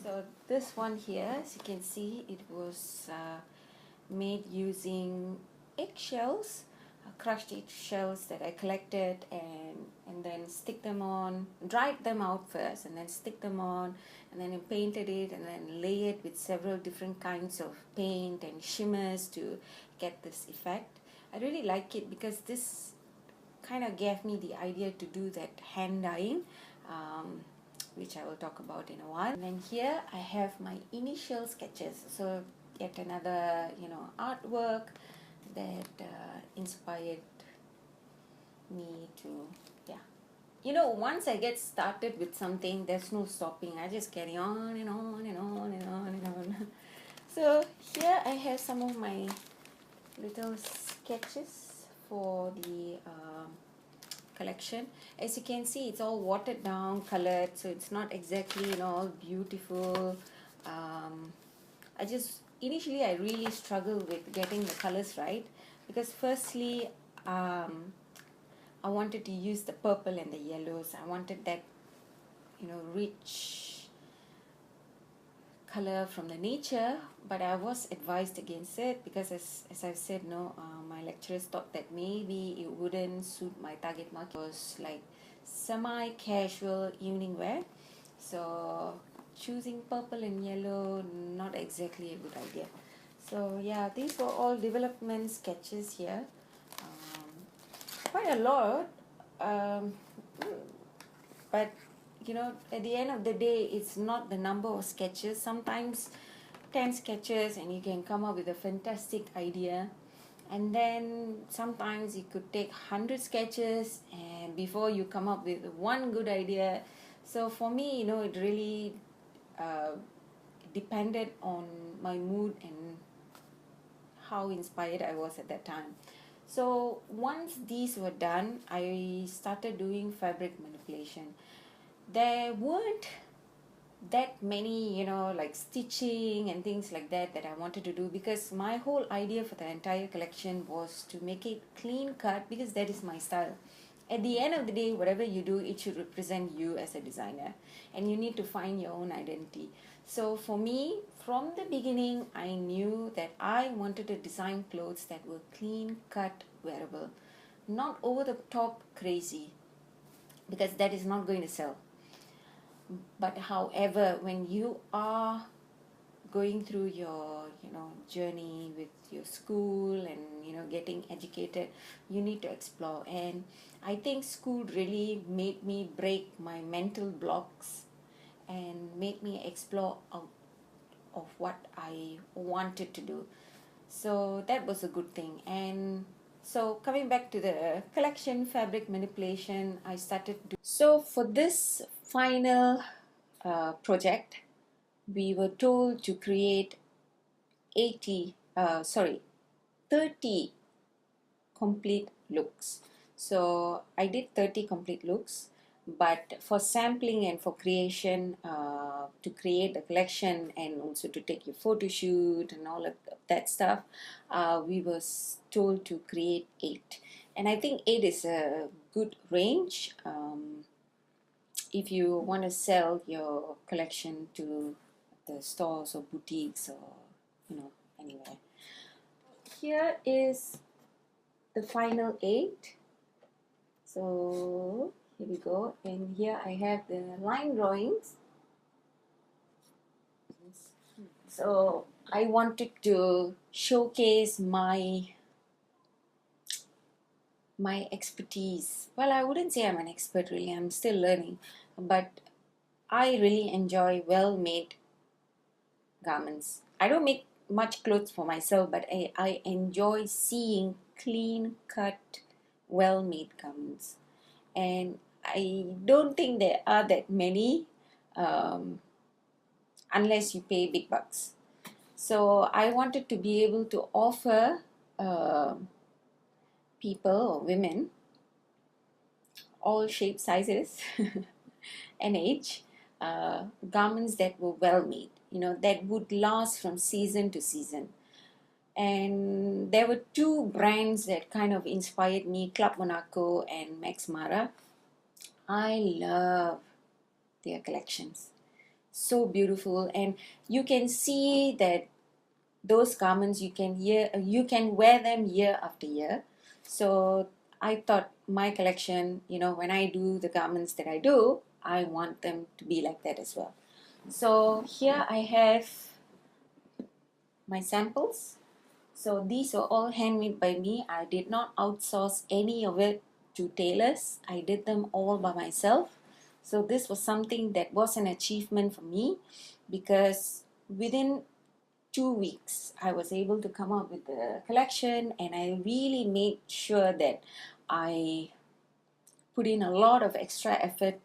So this one here, as you can see, it was made using eggshells, crushed eggshells that I collected and then stick them on, dried them out first and then stick them on, and then I painted it and then lay it with several different kinds of paint and shimmers to get this effect. I really like it because this kind of gave me the idea to do that hand dyeing, which I will talk about in a while. And then here I have my initial sketches, so yet another artwork that inspired me to, once I get started with something, there's no stopping. I just carry on and on and on and on and on. So here I have some of my little sketches for the collection. As you can see, it's all watered down, colored, so it's not exactly all beautiful. Initially I really struggled with getting the colors right, because firstly I wanted to use the purple and the yellows. I wanted that rich color from the nature, but I was advised against it because as I've said, my lecturers thought that maybe it wouldn't suit my target market. It was like semi-casual evening wear, so choosing purple and yellow, not exactly a good idea. So yeah, these were all development sketches here, quite a lot, but at the end of the day, it's not the number of sketches. Sometimes 10 sketches and you can come up with a fantastic idea, and then sometimes it could take 100 sketches and before you come up with one good idea. So for me, it really depended on my mood and how inspired I was at that time. So once these were done, I started doing fabric manipulation. There weren't that many like stitching and things like that I wanted to do, because my whole idea for the entire collection was to make it clean cut, because that is my style. At the end of the day, whatever you do, it should represent you as a designer, and you need to find your own identity. So for me, from the beginning, I knew that I wanted to design clothes that were clean cut, wearable, not over the top crazy, because that is not going to sell. But however, when you are going through your journey with your school and getting educated, you need to explore. And I think school really made me break my mental blocks and made me explore out of what I wanted to do. So that was a good thing. And so coming back to the collection, fabric manipulation, I started to. So for this final project, we were told to create 30 complete looks. So I did 30 complete looks, but for sampling and for creation, to create the collection and also to take your photo shoot and all of that stuff, we were told to create 8. And I think 8 is a good range if you want to sell your collection to the stores or boutiques or anywhere. Here is the final 8. So here we go, and here I have the line drawings. So I wanted to showcase my expertise. Well, I wouldn't say I'm an expert, really. I'm still learning, but I really enjoy well-made garments. I don't make much clothes for myself, but I enjoy seeing clean cut, well-made garments. And I don't think there are that many unless you pay big bucks. So I wanted to be able to offer people or women, all shapes, sizes and age, garments that were well made, that would last from season to season. And there were 2 brands that kind of inspired me, Club Monaco and Max Mara. I love their collections. so beautiful, and you can see that those garments you can wear them year after year. So I thought my collection, when I do the garments that I do, I want them to be like that as well. So here I have my samples. So these were all handmade by me. I did not outsource any of it to tailors. I did them all by myself. So this was something that was an achievement for me, because within 2 weeks I was able to come up with the collection, and I really made sure that I put in a lot of extra effort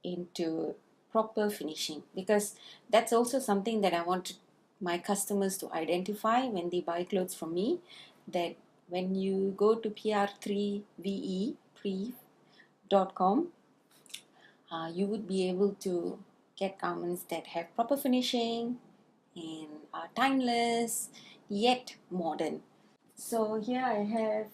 into proper finishing, because that's also something that I want my customers to identify when they buy clothes from me, that when you go to pr3ve.com, you would be able to get garments that have proper finishing and are timeless yet modern. So here I have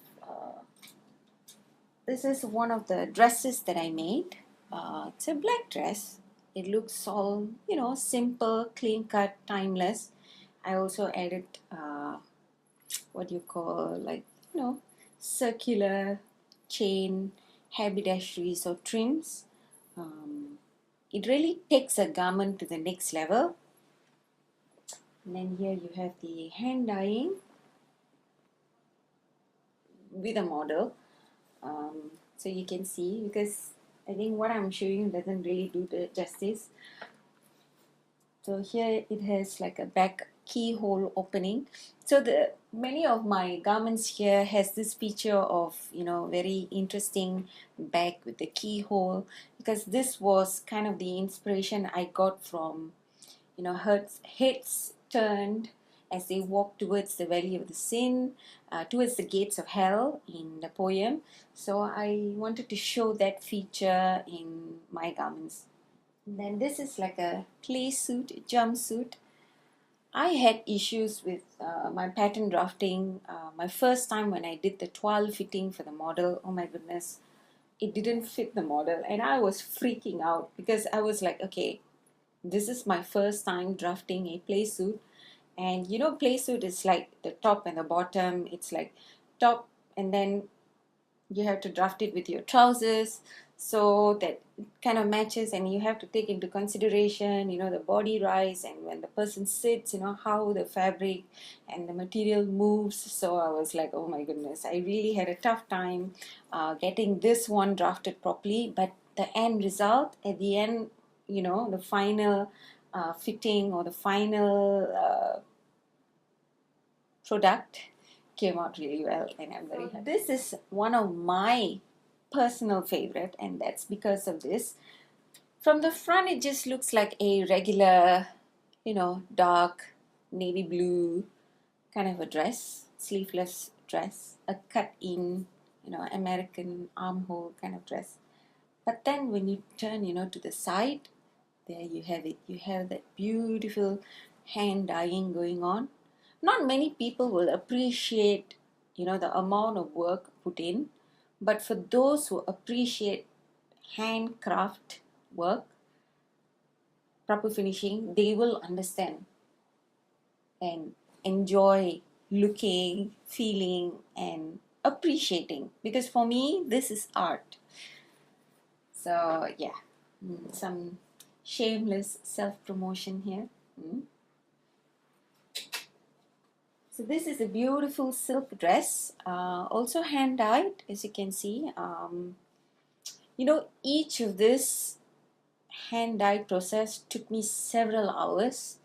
this is one of the dresses that I made. It's a black dress. It looks all, simple, clean cut, timeless. I also added what you call, like, circular chain haberdasheries or trims. It really takes a garment to the next level. And then here you have the hand dyeing with a model. So you can see, because I think what I'm showing doesn't really do the justice. So here it has like a back keyhole opening. So the many of my garments here has this feature of, very interesting back with the keyhole, because this was kind of the inspiration I got from, heads turned as they walk towards the valley of the sin, towards the gates of hell in the poem. So I wanted to show that feature in my garments. And then this is like a play suit, jumpsuit. I had issues with my pattern drafting. My first time when I did the toile fitting for the model, oh my goodness, it didn't fit the model, and I was freaking out, because I was like, okay, this is my first time drafting a play suit, and play suit is like the top and the bottom. It's like top, and then you have to draft it with your trousers, so that it kind of matches, and you have to take into consideration, the body rise, and when the person sits, how the fabric and the material moves. So I was like, oh my goodness, I really had a tough time getting this one drafted properly. But the end result at the end, the final fitting, or the final product came out really well, and I'm very happy. This is one of my personal favorite, and that's because of this. From the front, it just looks like a regular, dark navy blue kind of a dress, sleeveless dress, a cut in, American armhole kind of dress. But then when you turn, to the side, there you have it. You have that beautiful hand dyeing going on. Not many people will appreciate, the amount of work put in, but for those who appreciate handcraft work, proper finishing, they will understand and enjoy looking, feeling, and appreciating. Because for me, this is art. So yeah, some shameless self-promotion here. So this is a beautiful silk dress, also hand dyed, as you can see. Each of this hand dyed process took me several hours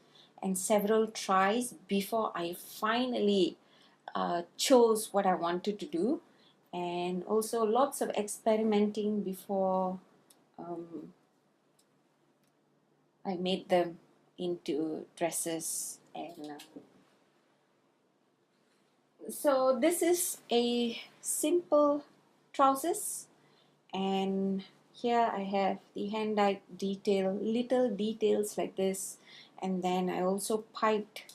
and several tries before I finally chose what I wanted to do, and also lots of experimenting before I made them into dresses. And so this is a simple trousers, and here I have the hand dyed detail, little details like this, and then I also piped.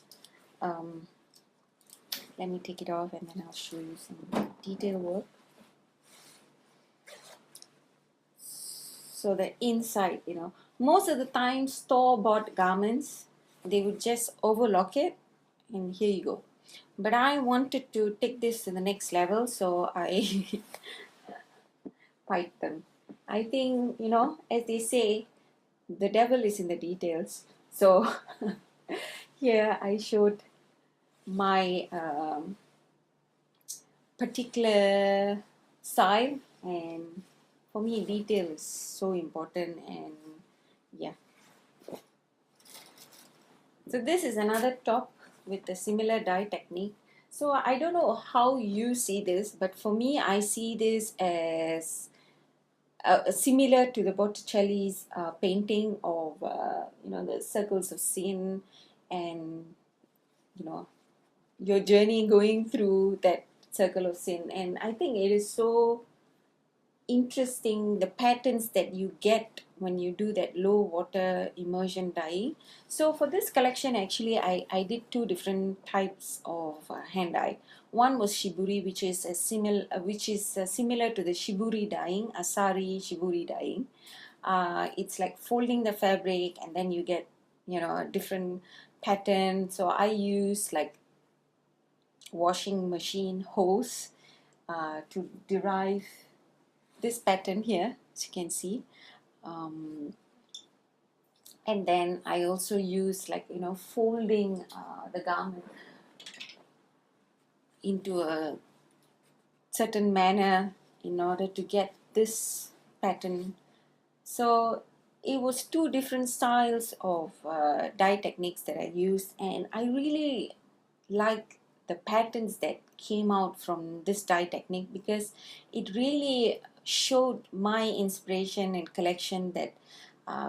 Let me take it off, and then I'll show you some detail work. So the inside, most of the time store-bought garments, they would just overlock it and here you go. But I wanted to take this to the next level, so I fight them. I think, as they say, the devil is in the details. So here I showed my particular style, and for me detail is so important. And yeah, so this is another top with a similar dye technique. So I don't know how you see this, but for me I see this as similar to the Botticelli's painting of the circles of sin, and you know your journey going through that circle of sin. And I think it is so interesting the patterns that you get when you do that low water immersion dyeing. So for this collection, actually I did two different types of hand dye. One was shiburi, which is similar to the shiburi dyeing, asari shiburi dyeing. It's like folding the fabric and then you get a different pattern. So I use like washing machine hose to derive this pattern here, as you can see. And then I also use like folding the garment into a certain manner in order to get this pattern. So it was two different styles of dye techniques that I used, and I really like the patterns that came out from this dye technique because it really showed my inspiration and collection that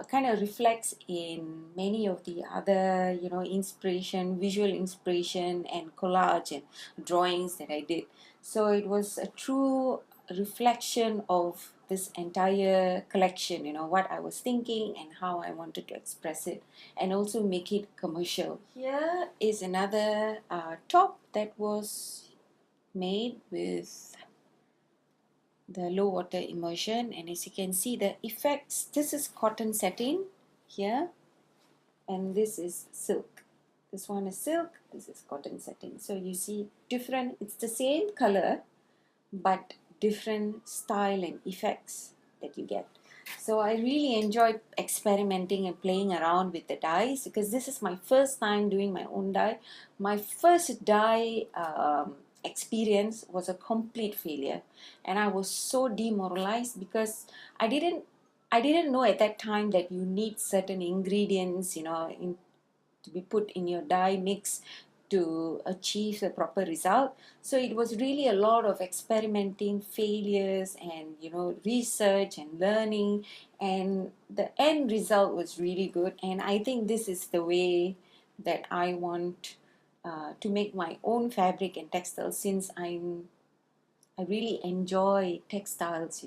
kind of reflects in many of the other inspiration, visual inspiration and collage and drawings that I did. So it was a true reflection of this entire collection, what I was thinking and how I wanted to express it and also make it commercial. Here is another top that was made with the low water immersion, and as you can see the effects, this is cotton satin here and this is silk. This one is silk, this is cotton satin. So you see different, it's the same color but different style and effects that you get. So I really enjoy experimenting and playing around with the dyes because this is my first time doing my own dye. My first dye experience was a complete failure, and I was so demoralized because I didn't know at that time that you need certain ingredients, to be put in your dye mix to achieve the proper result. So it was really a lot of experimenting, failures, and research and learning, and the end result was really good. And I think this is the way that I want to make my own fabric and textiles, since I really enjoy textiles.